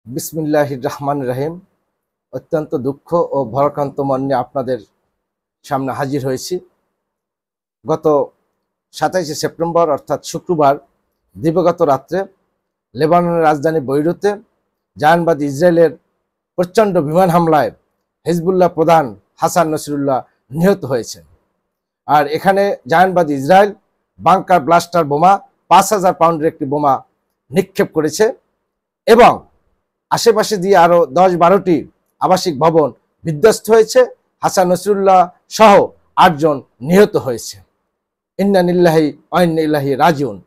বিসমিল্লাহির রহমানির রহিম। অত্যন্ত দুঃখ ও ভারাক্রান্ত মন নিয়ে আপনাদের সামনে হাজির হয়েছি। গত 27শে সেপ্টেম্বর অর্থাৎ শুক্রবার দিবাগত রাত্রে লেবাননের রাজধানী বৈরুতে জায়নবাদী ইসরায়েলের প্রচণ্ড বিমান হামলায় হিজবুল্লাহ প্রধান হাসান নাসরুল্লাহ নিহত হয়েছেন। আর এখানে জায়নবাদী ইসরায়েল বাংকার ব্লাস্টার বোমা 5000 পাউন্ডের একটি বোমা নিক্ষেপ করেছে এবং আশেপাশে দিয়ে আরো 10-12টি আবাসিক ভবন বিধ্বস্ত হয়েছে। হাসান নাসরুল্লাহ সহ 8 জন নিহত হয়েছে। ইন্না লিল্লাহি ওয়া ইন্না ইলাইহি রাজিউন।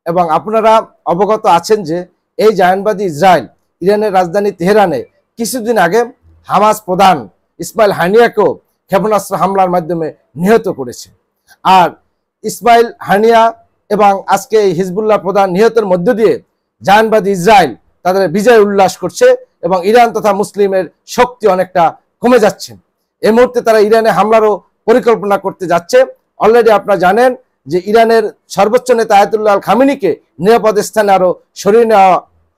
এবং আপনারা অবগত আছেন যে এই জায়নবাদী ইসরায়েল ইরানের রাজধানী তেহরানে কিছুদিন আগে হামাস প্রধান ইসমাইল হানিয়াকেও ক্ষেপণাস্ত্র হামলার মাধ্যমে নিহত করেছে। আর ইসমাইল হানিয়া এবং আজকে এই হিজবুল্লাহ প্রধান নিহতের মধ্য দিয়ে জায়নবাদী ইসরায়েল তাদের বিজয় উল্লাস করছে এবং ইরান তথা মুসলিমের শক্তি অনেকটা কমে যাচ্ছে। এই মুহূর্তে তারা ইরানে হামলারও পরিকল্পনা করতে যাচ্ছে। অলরেডি আপনারা জানেন যে ইরানের সর্বোচ্চ নেতা আয়াতুল্লাহ আল খামেনিকে নিরাপদ স্থানে আরো সরিয়ে নেওয়া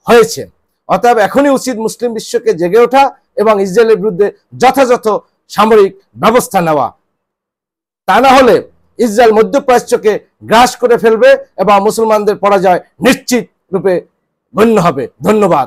হয়েছে। অতএব এখনই উচিত মুসলিম বিশ্বকে জেগে ওঠা এবং ইসরায়েলের বিরুদ্ধে যথাযথ সামরিক ব্যবস্থা নেওয়া। তা না হলে ইসরায়েল মধ্যপ্রাচ্যকে গ্রাস করে ফেলবে এবং মুসলমানদের পরাজয় নিশ্চিত রূপে গণ্য হবে। ধন্যবাদ।